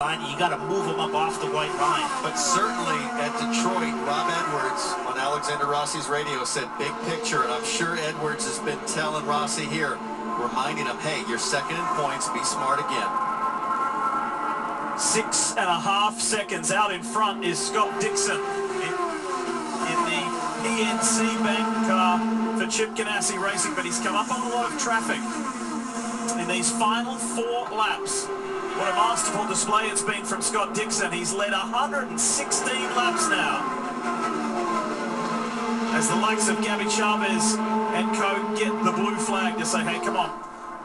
You got to move him up off the white line. But certainly at Detroit, Rob Edwards on Alexander Rossi's radio said big picture, and I'm sure Edwards has been telling Rossi here, reminding him, hey, you're second in points, be smart again. 6.5 seconds out in front is Scott Dixon in the PNC Bank car for Chip Ganassi Racing, but he's come up on a lot of traffic in these final 4 laps. What a masterful display it's been from Scott Dixon. He's led 116 laps now. As the likes of Gabby Chavez and co get the blue flag to say, hey, come on,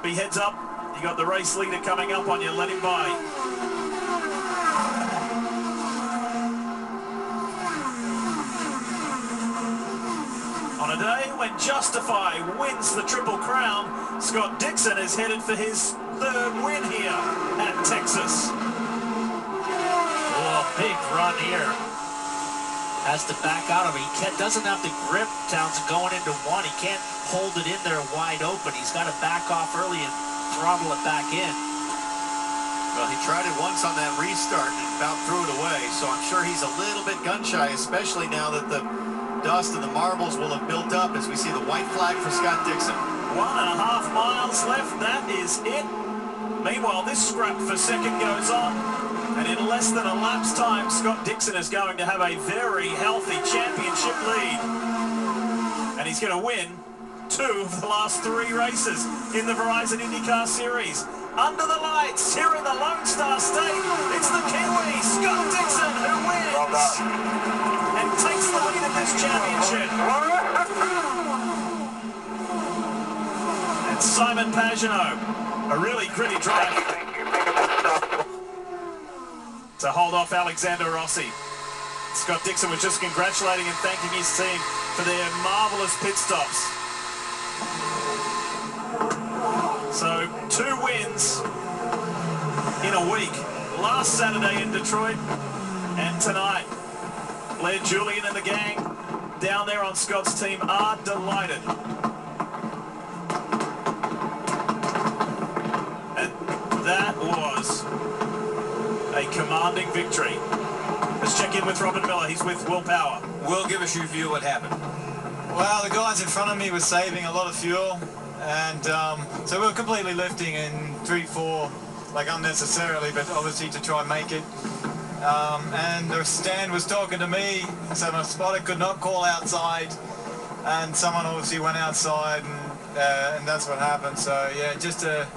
be heads up. You got the race leader coming up on you, let him by. On a day when Justify wins the Triple Crown, Scott Dixon is headed for his 3rd win here at Texas. Oh, big run here. Has to back out of it. He doesn't have the grip, Townsend, going into one. He can't hold it in there wide open. He's got to back off early and throttle it back in. Well, he tried it once on that restart and about threw it away, so I'm sure he's a little bit gun-shy, especially now that the dust and the marbles will have built up as we see the white flag for Scott Dixon. 1.5 miles left, that is it. Meanwhile, this scrap for second goes on, and in less than a lap's time, Scott Dixon is going to have a very healthy championship lead. And he's going to win 2 of the last 3 races in the Verizon IndyCar Series. Under the lights, here in the Lone Star State, it's the Kiwi, Scott Dixon, who wins and takes the lead in this championship. And Simon Pagenaud, a really gritty drive to hold off Alexander Rossi. Scott Dixon was just congratulating and thanking his team for their marvelous pit stops. So 2 wins in a week. Last Saturday in Detroit and tonight. Blair Julian and the gang down there on Scott's team are delighted. That was a commanding victory. Let's check in with Robin Miller. He's with Will Power. Will, give us your view of what happened. Well, the guys in front of me were saving a lot of fuel, and so we were completely lifting in 3-4, like unnecessarily, but obviously to try and make it. And the stand was talking to me, so my spotter could not call outside, and someone obviously went outside, and that's what happened. So yeah, just a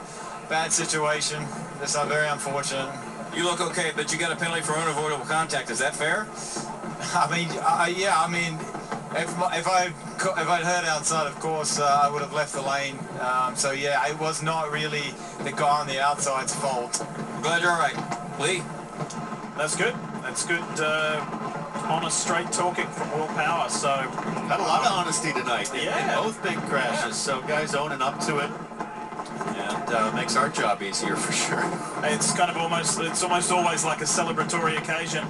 bad situation. This is very unfortunate. You look okay, but you got a penalty for unavoidable contact. Is that fair? I mean, yeah. I mean, if I'd heard outside, of course, I would have left the lane. So yeah, it was not really the guy on the outside's fault. I'm glad you're all right, Lee. That's good. That's good. Honest, straight talking from Will Power. So had a lot of honesty tonight in both big crashes. So guys owning up to it. And makes our job easier for sure. It's kind of almost always like a celebratory occasion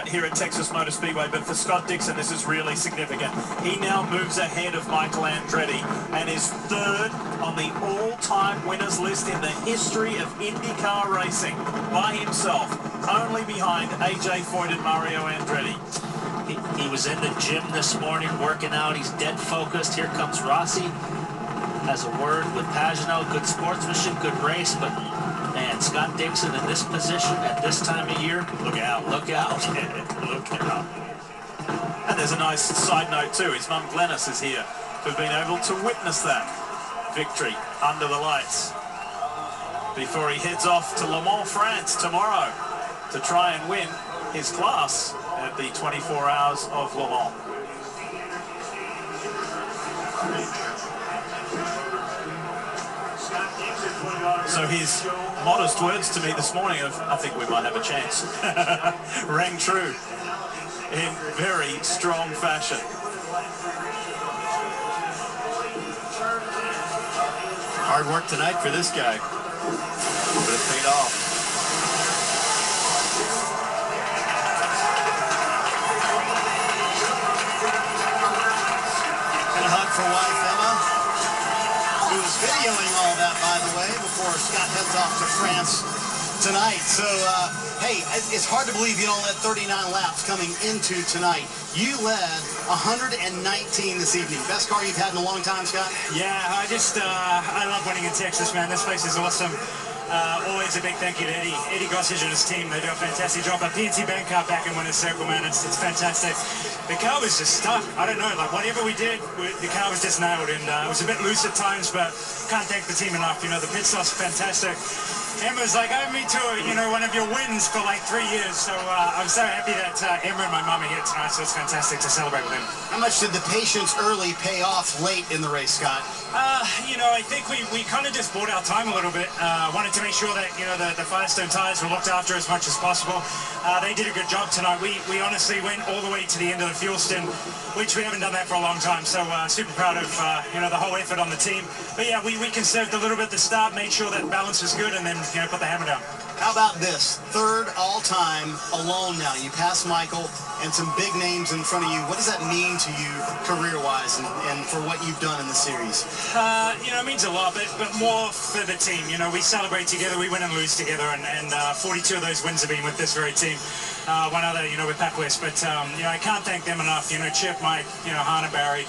here at Texas Motor Speedway, but for Scott Dixon this is really significant. He now moves ahead of Michael Andretti and is 3rd on the all-time winners list in the history of IndyCar racing by himself, only behind AJ Foyt and Mario Andretti. He was in the gym this morning working out. He's dead focused. Here comes Rossi. Has a word with Pagenaud. Good sportsmanship, good race, but man, Scott Dixon in this position at this time of year, look out, look out. Look out. And there's a nice side note too. His mum Glennis is here, who've been able to witness that victory under the lights before he heads off to Le Mans, France tomorrow to try and win his class at the 24 Hours of Le Mans. So his modest words to me this morning of, I think we might have a chance, rang true in very strong fashion. Hard work tonight for this guy, but it paid off. And a hug for wife Emma, who was videoing all that, by the way, before Scott heads off to France tonight. So Hey, it's hard to believe you don't led 39 laps coming into tonight. You led 119 this evening. Best car you've had in a long time, Scott? Yeah, I love winning in Texas, man. This place is awesome. Always a big thank you to Eddie Gossage and his team. They do a fantastic job. A PNC Bank car back in winner's circle, man. It's fantastic. The car was just stuck. I don't know, like whatever we did, the car was just nailed, and it was a bit loose at times, but can't thank the team enough. You know, the pit stop's fantastic. Emma's like, I haven't been to, one of your wins for like 3 years, so I'm so happy that Emma and my mum are here tonight, so it's fantastic to celebrate with them. How much did the patience early pay off late in the race, Scott? I think we kind of just bought our time a little bit. Wanted to make sure that, the Firestone tires were looked after as much as possible. They did a good job tonight. We honestly went all the way to the end of the fuel stint, which we haven't done that for a long time, so super proud of, the whole effort on the team. But yeah, we conserved a little bit at the start, made sure that balance was good, and then, put the hammer down. How about this? Third all-time alone now. You passed Michael and some big names in front of you. What does that mean to you career-wise and for what you've done in the series? It means a lot, but more for the team. We celebrate together, we win and lose together, and 42 of those wins have been with this very team. One other, with Pat West. But, I can't thank them enough. Chip, Mike, Hannah, Barry,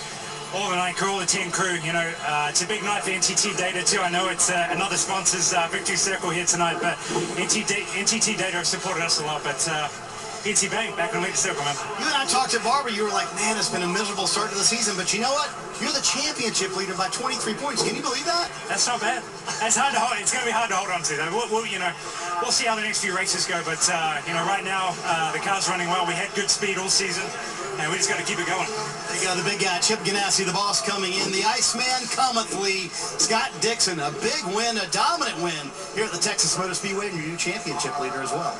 all the night crew, all the team crew. It's a big night for NTT Data too. I know it's another sponsor's victory circle here tonight, but NTT Data have supported us a lot. But PNC Bank back on the circle, man. You and I talked to Barbara. You were like, man, it's been a miserable start to the season, but you know what? You're the championship leader by 23 points. Can you believe that? That's not bad. That's hard to hold. It's going to be hard to hold on to, though. We'll see how the next few races go. But right now the car's running well. We had good speed all season, and we just got to keep it going. They got the big guy, Chip Ganassi, the boss, coming in. The Iceman cometh Lee. Scott Dixon, a big win, a dominant win here at the Texas Motor Speedway, and your new championship leader as well.